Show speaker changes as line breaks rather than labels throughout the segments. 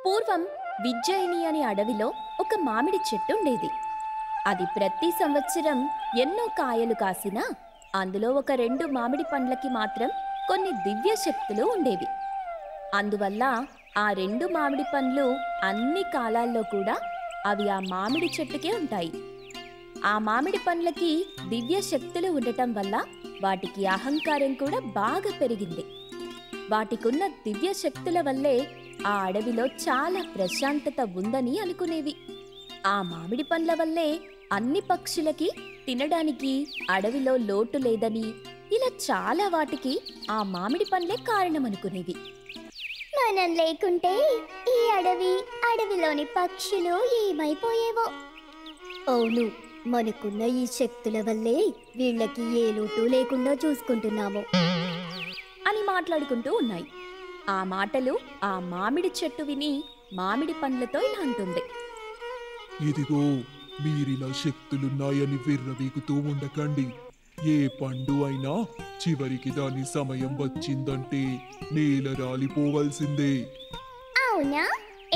పూర్వం విజ్జయిని అనే అడవిలో ఒక మామిడి చెట్టు ఉండేది. అది ప్రతి సంవత్సరం ఎన్నో కాయలు కాసినా అందులో ఒక 2 మామిడి పండ్లకి మాత్రం కొన్ని దివ్య శక్తులు ఉండేవి. అందువల్ల ఆ 2 మామిడి పండ్లు అన్ని కాలాల్లో కూడా అవి ఆ మామిడి చెట్టుకే ఉంటాయి. ఆ మామిడి పండ్లకి దివ్య శక్తులు ఉండటం వల్ల వాటికి అహంకారం కూడా బాగా పెరిగింది. వాటికున్న దివ్య శక్తుల వల్లే ఆ అడవిలో చాలా ప్రశాంతత ఉందని అనుకునేవి. ఆ మామిడి పండ్ల వల్లే అన్ని పక్షులకి తినడానికి అడవిలో లోటు లేదని, ఇలా చాలా వాటికి ఆ మామిడి పండ్లే కారణమనుకునేవి.
మనం లేకుంటే ఈ అడవిలోని పక్షులు ఏమైపోయేవో. అవును, మనకున్న ఈ శక్తుల వల్లే వీళ్ళకి ఏ లోటు లేకుండా చూసుకుంటున్నాము
అని మాట్లాడుకుంటూ ఉన్నాయి. ఆ మాటలు ఆ మామిడి చెట్టు విని మామిడి పండ్లతో ఇలా అంటుంది.
ఇదిగో, మీరిలా శక్తులున్నాయని విర్రవీగుతూ ఉండకండి. ఏ పండు అయినా చివరికి దాని సమయం వచ్చిందంటే నేల రాలిపోవలసిందే.
అవునా?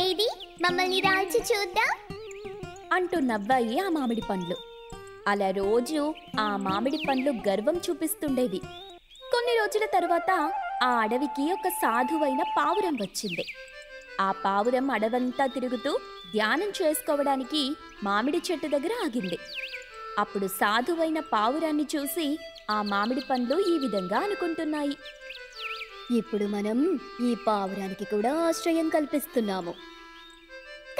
ఏది మమ్మల్ని రాల్చి చూద్దాం
అంటూ నవ్వాయి ఆ మామిడి పండ్లు. అలా రోజు ఆ మామిడి పండ్లు గర్వం చూపిస్తుండేవి. కొన్ని రోజుల తరువాత ఆ అడవికి ఒక సాధువైన పావురం వచ్చింది. ఆ పావురం అడవంతా తిరుగుతూ ధ్యానం చేసుకోవడానికి మామిడి చెట్టు దగ్గర ఆగింది. అప్పుడు సాధువైన పావురాన్ని చూసి ఆ మామిడి పండ్లు ఈ విధంగా అనుకుంటున్నాయి.
ఇప్పుడు మనం ఈ పావురానికి కూడా ఆశ్రయం కల్పిస్తున్నాము.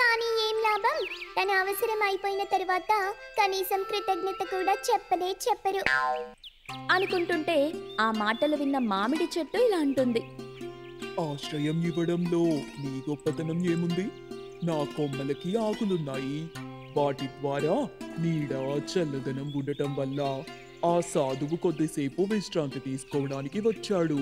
కానీ ఏం లాభం? తన అవసరం అయిపోయిన తరువాత కనీసం కృతజ్ఞత కూడా చెప్పరు
అనుకుంటుంటే ఆ మాటలు విన్న మామిడి చెట్టు ఇలా అంటుంది.
ఆశ్రయం ఇవ్వడంలో నీ గొప్పతనం ఏముంది? నా కొమ్మలకి ఆకులున్నాయి. వాటి ద్వారా నీడ, చల్లదనం ఉండటం వల్ల ఆ సాధువు కొద్దిసేపు విశ్రాంతి తీసుకోవడానికి వచ్చాడు.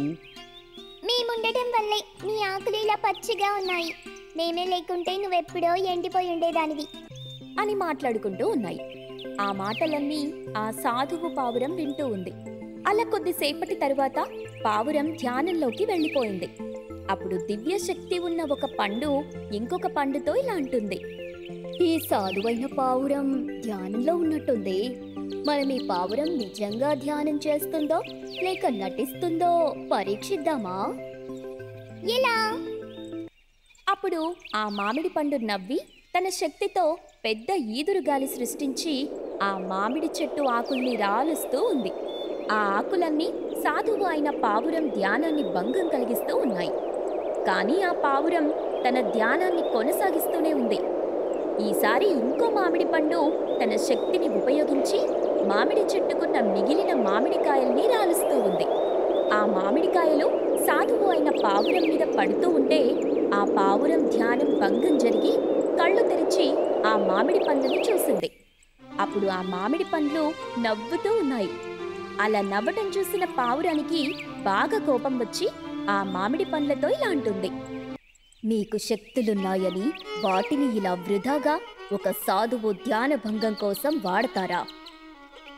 మేముండటం వల్లే నీ ఆకులు ఇలా పచ్చిగా ఉన్నాయి. మేమే లేకుంటే నువ్వెప్పుడో ఎండిపోయి ఉండేదానివి
అని మాట్లాడుకుంటూ ఉన్నాయి. ఆ మాటలన్నీ ఆ సాధువు పావురం వింటూ ఉంది. అలా కొద్దిసేపటి తరువాత పావురం ధ్యానంలోకి వెళ్ళిపోయింది. అప్పుడు దివ్య శక్తి ఉన్న ఒక పండు ఇంకొక పండుతో ఇలా అంటుంది.
ఈ సాధువైన పావురం ధ్యానంలో ఉన్నట్టుంది. మనం ఈ పావురం నిజంగా ధ్యానం చేస్తుందో లేక నటిస్తుందో పరీక్షిద్దామా? ఎలా?
అప్పుడు ఆ మామిడి పండు నవ్వి తన శక్తితో పెద్ద ఈదురుగాలి సృష్టించి ఆ మామిడి చెట్టు ఆకుల్ని రాలుస్తూ ఉంది. ఆ ఆకులన్నీ సాధువు అయిన పావురం ధ్యానాన్ని భంగం కలిగిస్తూ ఉన్నాయి. కానీ ఆ పావురం తన ధ్యానాన్ని కొనసాగిస్తూనే ఉంది. ఈసారి ఇంకో మామిడి పండు తన శక్తిని ఉపయోగించి మామిడి చెట్టుకున్న మిగిలిన మామిడికాయల్ని రాలుస్తూ ఉంది. ఆ మామిడికాయలు సాధువు అయిన పావురం మీద పడుతూ ఉంటే ఆ పావురం ధ్యానం భంగం జరిగి కళ్ళు తెరిచి ఆ మామిడి పండ్లని చూసింది. అప్పుడు ఆ మామిడి పండ్లు నవ్వుతూ ఉన్నాయి. అలా నవ్వటం చూసిన పావురానికి బాగా కోపం వచ్చి ఆ మామిడి పండ్లతో ఇలా అంటుంది.
మీకు శక్తులున్నాయని వాటిని ఇలా వృధాగా ఒక సాధువు ధ్యాన భంగం కోసం వాడతారా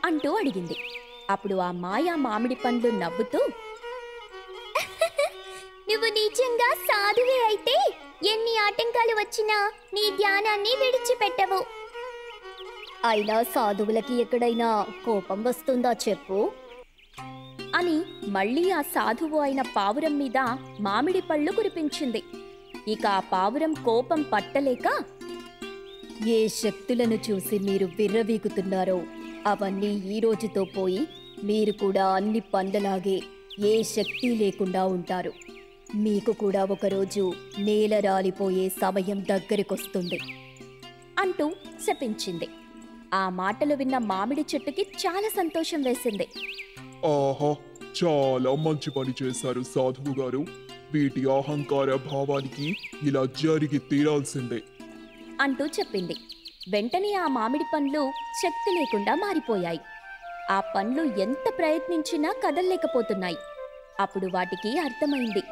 అంటూ అడిగింది. అప్పుడు ఆ మాయా మామిడి పండ్లు నవ్వుతూ,
నువ్వు నిజంగా సాధువే అయితే ఎన్ని ఆటంకాలు వచ్చినా నీ ధ్యానాన్ని విడిచిపెట్టవు. అయినా సాధువులకి ఎక్కడైనా కోపం వస్తుందా చెప్పు
అని మళ్ళీ ఆ సాధువు అయిన పావురం మీద మామిడి పళ్ళు కురిపించింది. ఇక ఆ పావురం కోపం పట్టలేక,
ఏ శక్తులను చూసి మీరు విర్రవీగుతున్నారో అవన్నీ ఈ రోజుతో పోయి మీరు కూడా అన్ని పండ్లలాగే ఏ శక్తి లేకుండా ఉంటారు. మీకు కూడా ఒకరోజు నేల రాలిపోయే సమయం దగ్గరికొస్తుంది
అంటూ శపించింది. ఆ మాటలు విన్న మామిడి చెట్టుకి చాలా సంతోషం వేసింది.
ఆహా, చాలా మంచి పని చేశారు సాధువు గారు. వీటి అహంకార భావానికి ఇలా జరిగి తీరాల్సిందే
అంటూ చెప్పింది. వెంటనే ఆ మామిడి పండ్లు శక్తి లేకుండా మారిపోయాయి. ఆ పండ్లు ఎంత ప్రయత్నించినా కదల్లేకపోతున్నాయి. అప్పుడు వాటికి అర్థమైంది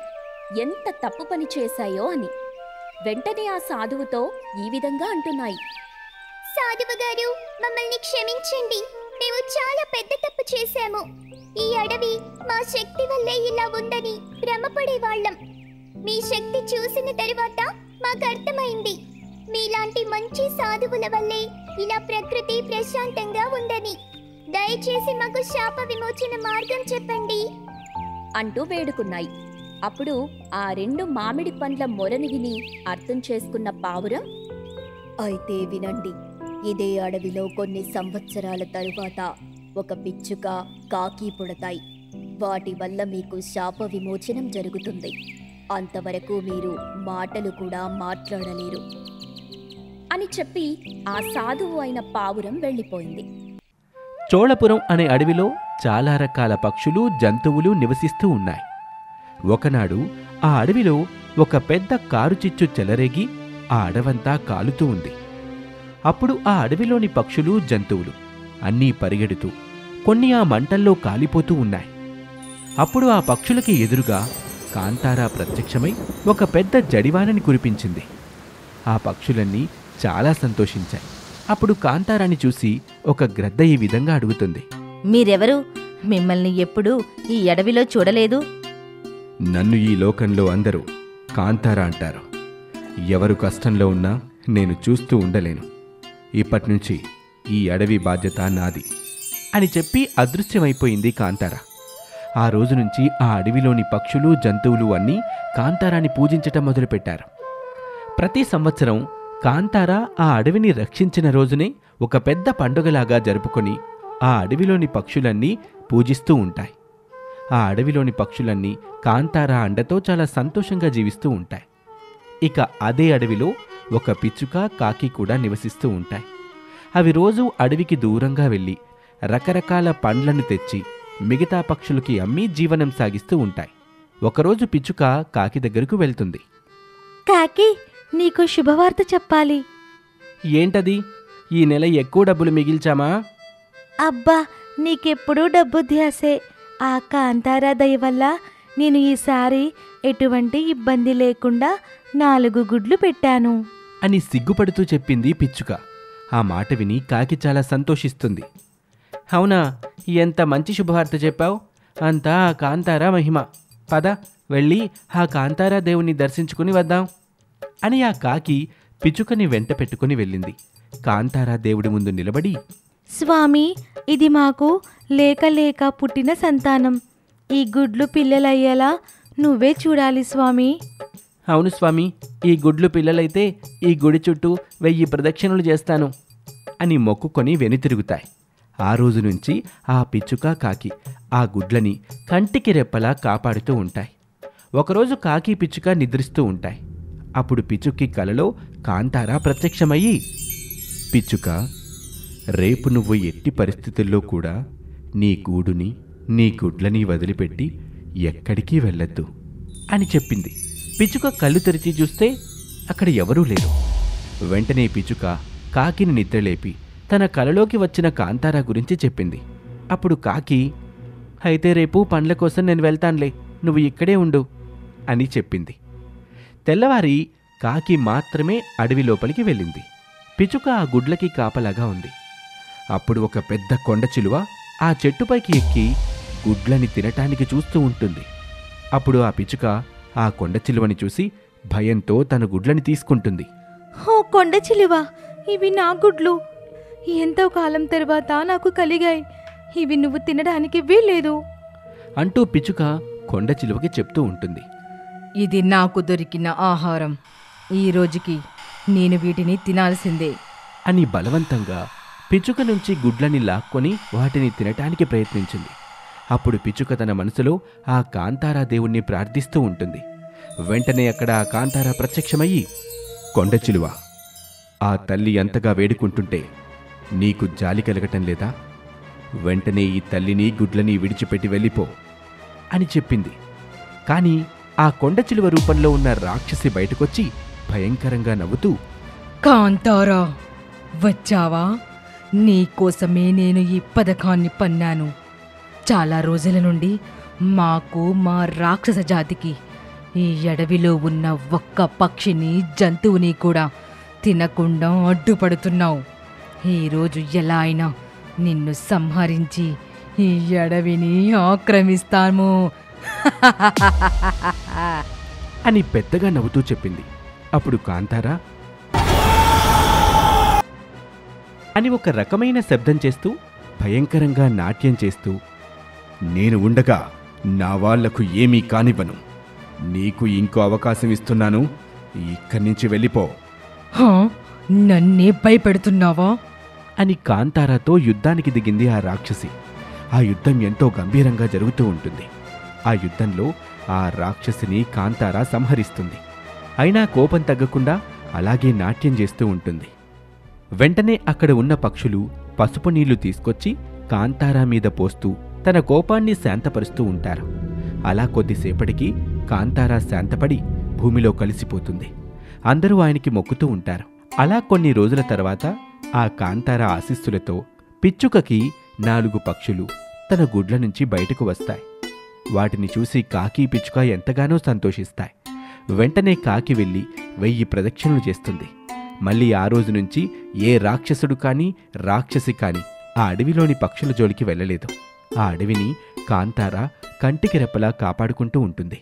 ఎంత తప్పు పని చేశాయో అని. వెంటనే ఆ సాధువుతో ఈ విధంగా అంటున్నాయి.
సాధువు గారు, మమ్మల్ని క్షమించండి. మేము చాలా పెద్ద తప్పు చేశాము. ఈ అడవి మా శక్తి వల్లే ఇలా ఉందని భ్రమపడేవాళ్ళం. మీ శక్తి చూసిన తరువాత
మాకర్థమైంది. మీలాంటి మంచి సాధువుల వల్లే ఇలా ప్రకృతి ప్రశాంతంగా ఉందని. దయచేసి మాకు శాప విమోచన మార్గం చెప్పండి
అంటూ వేడుకున్నాయి. అప్పుడు ఆ 2 మామిడి పండ్ల మొరని విని అర్థం చేసుకున్న పావురం,
అయితే వినండి, ఇదే అడవిలో కొన్ని సంవత్సరాల తరువాత ఒక పిచ్చుక, కాకి పుడతాయి. వాటి వల్ల మీకు శాప విమోచనం జరుగుతుంది. అంతవరకు మీరు మాటలు కూడా మాట్లాడలేరు
అని చెప్పి ఆ సాధువు అయిన పావురం వెళ్ళిపోయింది.
చోళపురం అనే అడవిలో చాలా రకాల పక్షులు, జంతువులు నివసిస్తూ ఉన్నాయి. ఒకనాడు ఆ అడవిలో ఒక పెద్ద కారుచిచ్చు చెలరేగి ఆ అడవంతా కాలుతూ ఉంది. అప్పుడు ఆ అడవిలోని పక్షులు, జంతువులు అన్నీ పరిగెడుతూ కొన్ని ఆ మంటల్లో కాలిపోతూ ఉన్నాయి. అప్పుడు ఆ పక్షులకి ఎదురుగా కాంతారా ప్రత్యక్షమై ఒక పెద్ద జడివానని కురిపించింది. ఆ పక్షులన్నీ చాలా సంతోషించాయి. అప్పుడు కాంతారాని చూసి ఒక గ్రద్ద ఈ విధంగా అడుగుతుంది,
మీరెవరు? మిమ్మల్ని ఎప్పుడూ ఈ అడవిలో చూడలేదు.
నన్ను ఈ లోకంలో అందరూ కాంతారా అంటారు. ఎవరు కష్టంలో ఉన్నా నేను చూస్తూ ఉండలేను. ఇప్పటినుంచి ఈ అడవి బాధ్యత నాది అని చెప్పి అదృశ్యమైపోయింది కాంతారా. ఆ రోజు నుంచి ఆ అడవిలోని పక్షులు, జంతువులు అన్నీ కాంతారాని పూజించటం మొదలుపెట్టారు. ప్రతి సంవత్సరం కాంతారా ఆ అడవిని రక్షించిన రోజునే ఒక పెద్ద పండుగలాగా జరుపుకొని ఆ అడవిలోని పక్షులన్నీ పూజిస్తూ ఉంటాయి. ఆ అడవిలోని పక్షులన్నీ కాంతారా అండతో చాలా సంతోషంగా జీవిస్తూ ఉంటాయి. ఇక అదే అడవిలో ఒక పిచ్చుక, కాకి కూడా నివసిస్తూ ఉంటాయి. అవి రోజూ అడవికి దూరంగా వెళ్ళి రకరకాల పండ్లను తెచ్చి మిగతా పక్షులకి అమ్మి జీవనం సాగిస్తూ ఉంటాయి. ఒకరోజు పిచ్చుక కాకి దగ్గరకు వెళ్తుంది.
కాకి, నీకు శుభవార్త చెప్పాలి.
ఏంటది? ఈ నెల ఎక్కువ డబ్బులు మిగిల్చామా?
అబ్బా, నీకెప్పుడూ డబ్బు ధ్యాసే. ఆ కాంతారా దయ వల్ల నేను ఈసారి ఎటువంటి ఇబ్బంది లేకుండా 4 గుడ్లు పెట్టాను
అని సిగ్గుపడుతూ చెప్పింది పిచ్చుక. ఆ మాట విని కాకి చాలా సంతోషిస్తుంది. అవునా, ఎంత మంచి శుభవార్త చెప్పావు. అంతా ఆ కాంతారా మహిమ. పద, వెళ్ళి ఆ కాంతారా దేవుణ్ణి దర్శించుకుని వద్దాం అని ఆ కాకి పిచ్చుకని వెంట పెట్టుకుని వెళ్ళింది. కాంతారా దేవుడి ముందు నిలబడి,
స్వామి, ఇది మాకు లేక లేక పుట్టిన సంతానం. ఈ గుడ్లు పిల్లలయ్యేలా నువ్వే చూడాలి స్వామి.
అవును స్వామి, ఈ గుడ్లు పిల్లలైతే ఈ గుడి చుట్టూ 1000 ప్రదక్షిణలు చేస్తాను అని మొక్కుకొని వెనుతిరుగుతాయి. ఆ రోజు నుంచి ఆ పిచ్చుక, కాకి ఆ గుడ్లని కంటికి రెప్పలా కాపాడుతూ ఉంటాయి. ఒకరోజు కాకి, పిచ్చుక నిద్రిస్తూ ఉంటాయి. అప్పుడు పిచ్చుకి కలలో కాంతారా ప్రత్యక్షమయ్యి, పిచ్చుక, రేపు నువ్వు ఎట్టి పరిస్థితుల్లో కూడా నీ గూడుని, నీ గుడ్లని వదిలిపెట్టి ఎక్కడికి వెళ్ళొద్దు అని చెప్పింది. పిచ్చుక కళ్ళు తెరిచి చూస్తే అక్కడ ఎవరూ లేరు. వెంటనే పిచ్చుక కాకిని నిద్రలేపి తన కలలోకి వచ్చిన కాంతారా గురించి చెప్పింది. అప్పుడు కాకి, అయితే రేపు పండ్ల కోసం నేను వెళ్తానులే, నువ్వు ఇక్కడే ఉండు అని చెప్పింది. తెల్లవారి కాకి మాత్రమే అడవి లోపలికి వెళ్ళింది. పిచ్చుక ఆ గుడ్లకి కాపలాగా ఉంది. అప్పుడు ఒక పెద్ద కొండ చిలువ ఆ చెట్టుపైకి ఎక్కి గుడ్లని తినటానికి చూస్తూ ఉంటుంది. అప్పుడు ఆ పిచ్చుక ఆ కొండ చిలువని చూసి భయంతో తన గుడ్లని తీసుకుంటుంది.
ఓ కొండ చిలువా, ఇవి నా గుడ్లు. ఎంతో కాలం తర్వాత నాకు కలిగాయి. ఇవి నువ్వు తినడానికి వీల్లేదు
అంటూ పిచ్చుక కొండ చిలువకి చెప్తూ ఉంటుంది.
ఇది నాకు దొరికిన ఆహారం. ఈ రోజుకి నేను వీటిని తినాల్సిందే
అని బలవంతంగా పిచ్చుక నుంచి గుడ్లని లాక్కొని వాటిని తినటానికి ప్రయత్నించింది. అప్పుడు పిచ్చుక తన మనసులో ఆ కాంతారా దేవుణ్ణి ప్రార్థిస్తూ ఉంటుంది. వెంటనే అక్కడ ఆ కాంతారా ప్రత్యక్షమయ్యి, కొండ చిలువ, ఆ తల్లి ఎంతగా వేడుకుంటుంటే నీకు జాలి కలగటం లేదా? వెంటనే ఈ తల్లిని, గుడ్లని విడిచిపెట్టి వెళ్ళిపో అని చెప్పింది. కాని ఆ కొండ చిలువ రూపంలో ఉన్న రాక్షసి బయటకొచ్చి భయంకరంగా నవ్వుతూ,
కాంతారా, వచ్చావా? నీకోసమే నేను ఈ పథకాన్ని పన్నాను. చాలా రోజుల నుండి మాకు, మా రాక్షస జాతికి ఈ అడవిలో ఉన్న ఒక్క పక్షిని, జంతువుని కూడా తినకుండా అడ్డుపడుతున్నావు. ఈరోజు ఎలా అయినా నిన్ను సంహరించి ఈ అడవిని ఆక్రమిస్తాము
అని పెద్దగా నవ్వుతూ చెప్పింది. అప్పుడు కాంతారా అని ఒక రకమైన శబ్దం చేస్తూ భయంకరంగా నాట్యం చేస్తూ, నేను ఉండగా నా వాళ్లకు ఏమీ కానివ్వను, నీకు ఇంకో అవకాశం ఇస్తున్నాను, ఇక్కడి నుంచి వెళ్ళిపో
హా, నన్నే భయపెడుతున్నావా?
అని కాంతారాతో యుద్ధానికి దిగింది ఆ రాక్షసి. ఆ యుద్ధం ఎంతో గంభీరంగా జరుగుతూ ఉంటుంది. ఆ యుద్ధంలో ఆ రాక్షసిని కాంతారా సంహరిస్తుంది. అయినా కోపం తగ్గకుండా అలాగే నాట్యం చేస్తూ ఉంటుంది. వెంటనే అక్కడ ఉన్న పక్షులు పసుపు నీళ్లు తీసుకొచ్చి కాంతారా మీద పోస్తూ తన కోపాన్ని శాంతపరుస్తూ ఉంటారు. అలా కొద్దిసేపటికి కాంతారా శాంతపడి భూమిలో కలిసిపోతుంది. అందరూ ఆయనకి మొక్కుతూ ఉంటారు. అలా కొన్ని రోజుల తర్వాత ఆ కాంతారా ఆశీస్సులతో పిచ్చుకకి 4 పక్షులు తన గుడ్ల నుంచి బయటకు వస్తాయి. వాటిని చూసి కాకి పిచ్చుక ఎంతగానో సంతోషిస్తాయి. వెంటనే కాకి వెళ్ళి 1000 ప్రదక్షిణలు చేస్తుంది. మళ్ళీ ఆ రోజు నుంచి ఏ రాక్షసుడు కానీ రాక్షసి కానీ ఆ అడవిలోని పక్షుల జోలికి వెళ్ళలేదు. ఆ అడవిని కాంతారా కంటికి రెప్పలా కాపాడుకుంటూ ఉంటుంది.